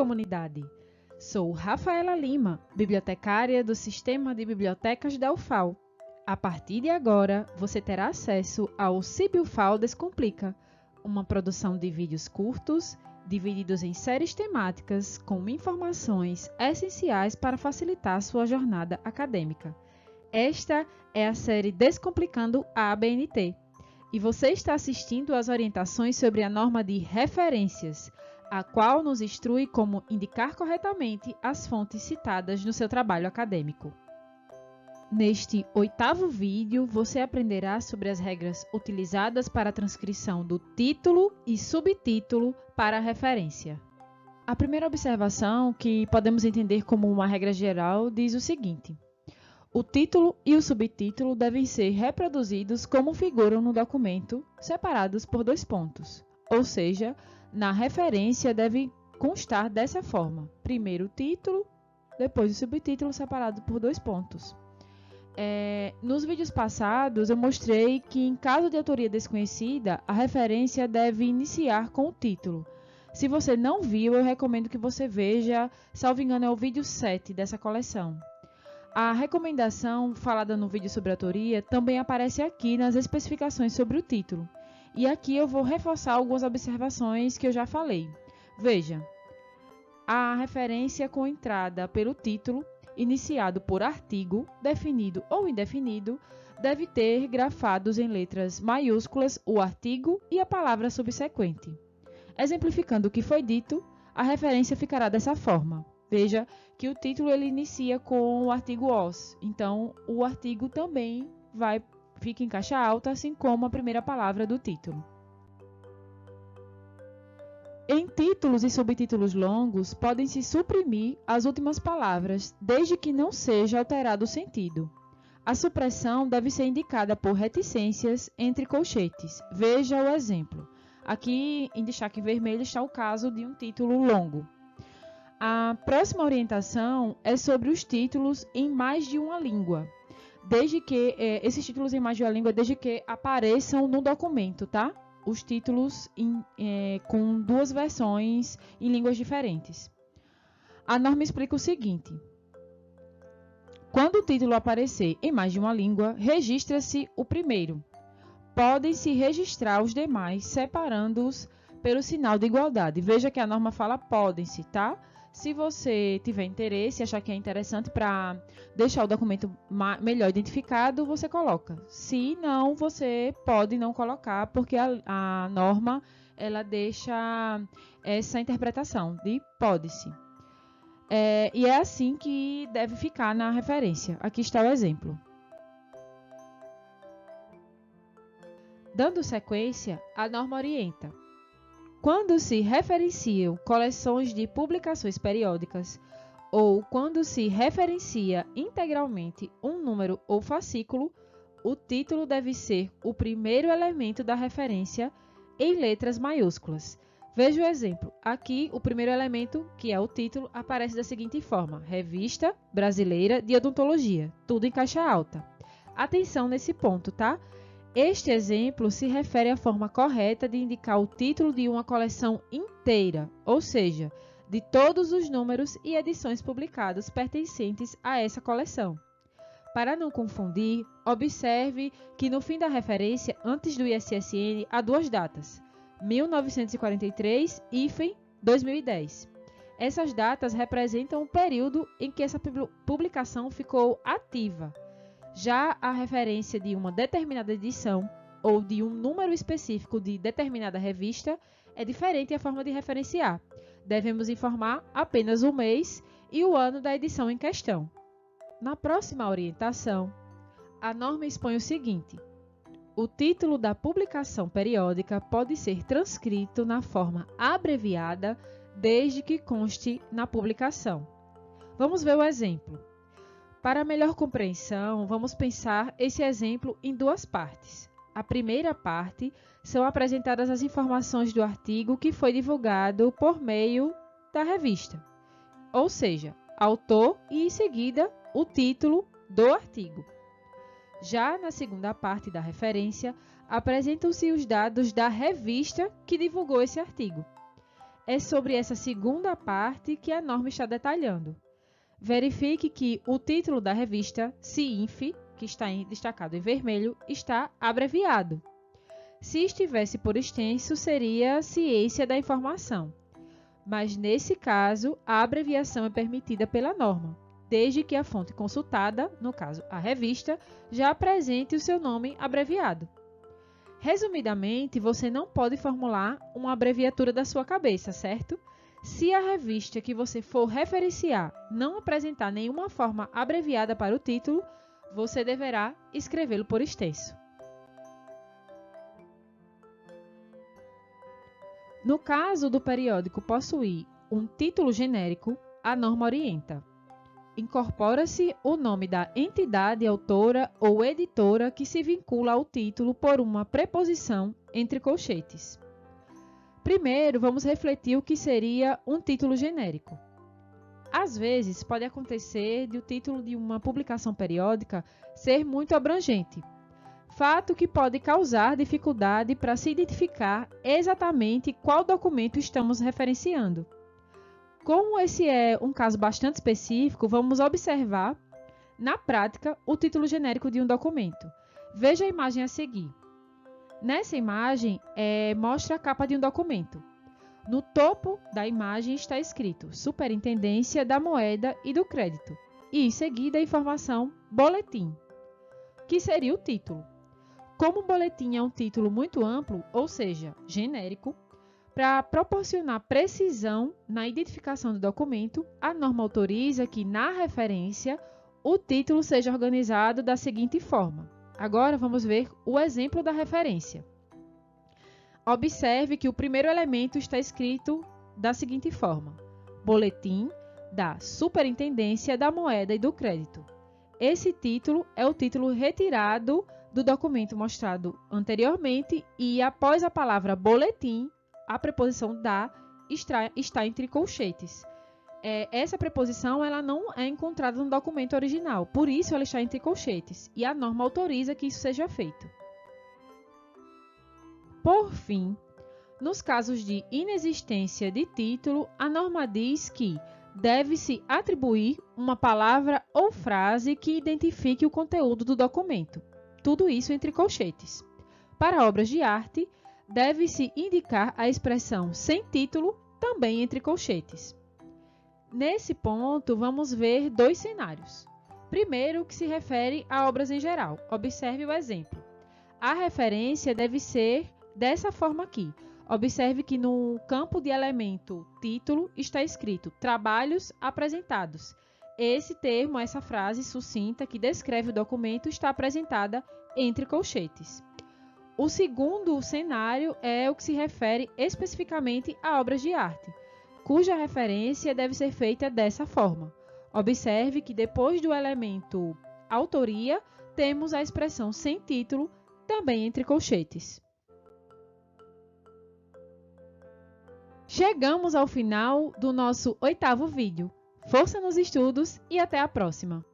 comunidade! Sou Rafaela Lima, bibliotecária do Sistema de Bibliotecas da UFAL. A partir de agora, você terá acesso ao CIB-UFAL Descomplica, uma produção de vídeos curtos, divididos em séries temáticas com informações essenciais para facilitar sua jornada acadêmica. Esta é a série Descomplicando a ABNT. E você está assistindo às orientações sobre a norma de referências, a qual nos instrui como indicar corretamente as fontes citadas no seu trabalho acadêmico. Neste 8º vídeo, você aprenderá sobre as regras utilizadas para a transcrição do título e subtítulo para a referência. A primeira observação, que podemos entender como uma regra geral, diz o seguinte: o título e o subtítulo devem ser reproduzidos como figuram no documento, separados por 2 pontos. Ou seja, na referência deve constar dessa forma: primeiro o título, depois o subtítulo separado por 2 pontos. Nos vídeos passados eu mostrei que em caso de autoria desconhecida, a referência deve iniciar com o título. Se você não viu, eu recomendo que você veja, salvo engano é o vídeo 7 dessa coleção. A recomendação falada no vídeo sobre autoria também aparece aqui nas especificações sobre o título. E aqui eu vou reforçar algumas observações que eu já falei. Veja, a referência com entrada pelo título, iniciado por artigo, definido ou indefinido, deve ter grafados em letras maiúsculas o artigo e a palavra subsequente. Exemplificando o que foi dito, a referência ficará dessa forma. Veja que o título ele inicia com o artigo os, então o artigo também fica em caixa alta, assim como a primeira palavra do título. Em títulos e subtítulos longos, podem-se suprimir as últimas palavras, desde que não seja alterado o sentido. A supressão deve ser indicada por reticências entre colchetes. Veja o exemplo. Aqui, em destaque vermelho, está o caso de um título longo. A próxima orientação é sobre os títulos em mais de uma língua. Esses títulos em mais de uma língua, desde que apareçam no documento, tá? Os títulos com 2 versões em línguas diferentes. A norma explica o seguinte: quando o título aparecer em mais de uma língua, registra-se o primeiro. Podem-se registrar os demais, separando-os pelo sinal de igualdade. Veja que a norma fala podem-se, tá? Se você tiver interesse, achar que é interessante para deixar o documento melhor identificado, você coloca. Se não, você pode não colocar, porque a norma ela deixa essa interpretação de pode-se. E é assim que deve ficar na referência. Aqui está o exemplo. Dando sequência, a norma orienta. Quando se referenciam coleções de publicações periódicas ou quando se referencia integralmente um número ou fascículo, o título deve ser o primeiro elemento da referência em letras maiúsculas. Veja o exemplo. Aqui, o primeiro elemento, que é o título, aparece da seguinte forma: Revista Brasileira de Odontologia, tudo em caixa alta. Atenção nesse ponto, tá? Este exemplo se refere à forma correta de indicar o título de uma coleção inteira, ou seja, de todos os números e edições publicados pertencentes a essa coleção. Para não confundir, observe que no fim da referência, antes do ISSN, há 2 datas: 1943 e 2010. Essas datas representam o período em que essa publicação ficou ativa. Já a referência de uma determinada edição ou de um número específico de determinada revista é diferente a forma de referenciar. Devemos informar apenas o mês e o ano da edição em questão. Na próxima orientação, a norma expõe o seguinte: o título da publicação periódica pode ser transcrito na forma abreviada desde que conste na publicação. Vamos ver o exemplo. Para melhor compreensão, vamos pensar esse exemplo em 2 partes. A primeira parte são apresentadas as informações do artigo que foi divulgado por meio da revista, ou seja, autor e em seguida o título do artigo. Já na segunda parte da referência, apresentam-se os dados da revista que divulgou esse artigo. é sobre essa segunda parte que a norma está detalhando. Verifique que o título da revista, CINF, que está destacado em vermelho, está abreviado. Se estivesse por extenso, seria Ciência da Informação. Mas, nesse caso, a abreviação é permitida pela norma, desde que a fonte consultada, no caso a revista, já apresente o seu nome abreviado. Resumidamente, você não pode formular uma abreviatura da sua cabeça, certo? Se a revista que você for referenciar não apresentar nenhuma forma abreviada para o título, você deverá escrevê-lo por extenso. No caso do periódico possuir um título genérico, a norma orienta. Incorpora-se o nome da entidade autora ou editora que se vincula ao título por uma preposição entre colchetes. Primeiro, vamos refletir o que seria um título genérico. Às vezes, pode acontecer de o título de uma publicação periódica ser muito abrangente, fato que pode causar dificuldade para se identificar exatamente qual documento estamos referenciando. Como esse é um caso bastante específico, vamos observar, na prática, o título genérico de um documento. Veja a imagem a seguir. Nessa imagem, mostra a capa de um documento. No topo da imagem está escrito Superintendência da Moeda e do Crédito, e em seguida a informação Boletim, que seria o título. Como o boletim é um título muito amplo, ou seja, genérico, para proporcionar precisão na identificação do documento, a norma autoriza que, na referência, o título seja organizado da seguinte forma. Agora vamos ver o exemplo da referência. Observe que o primeiro elemento está escrito da seguinte forma: Boletim da Superintendência da Moeda e do Crédito. Esse título é o título retirado do documento mostrado anteriormente e, após a palavra boletim, a preposição da está entre colchetes. Essa preposição ela não é encontrada no documento original, por isso ela está entre colchetes, e a norma autoriza que isso seja feito. Por fim, nos casos de inexistência de título, a norma diz que deve-se atribuir uma palavra ou frase que identifique o conteúdo do documento, tudo isso entre colchetes. Para obras de arte, deve-se indicar a expressão sem título, também entre colchetes. Nesse ponto, vamos ver dois cenários. Primeiro, que se refere a obras em geral. Observe o exemplo. A referência deve ser dessa forma aqui. Observe que no campo de elemento título está escrito trabalhos apresentados. Esse termo, essa frase sucinta que descreve o documento está apresentada entre colchetes. O segundo cenário é o que se refere especificamente a obras de arte, cuja referência deve ser feita dessa forma. Observe que depois do elemento autoria, temos a expressão sem título, também entre colchetes. Chegamos ao final do nosso 8º vídeo. Força nos estudos e até a próxima!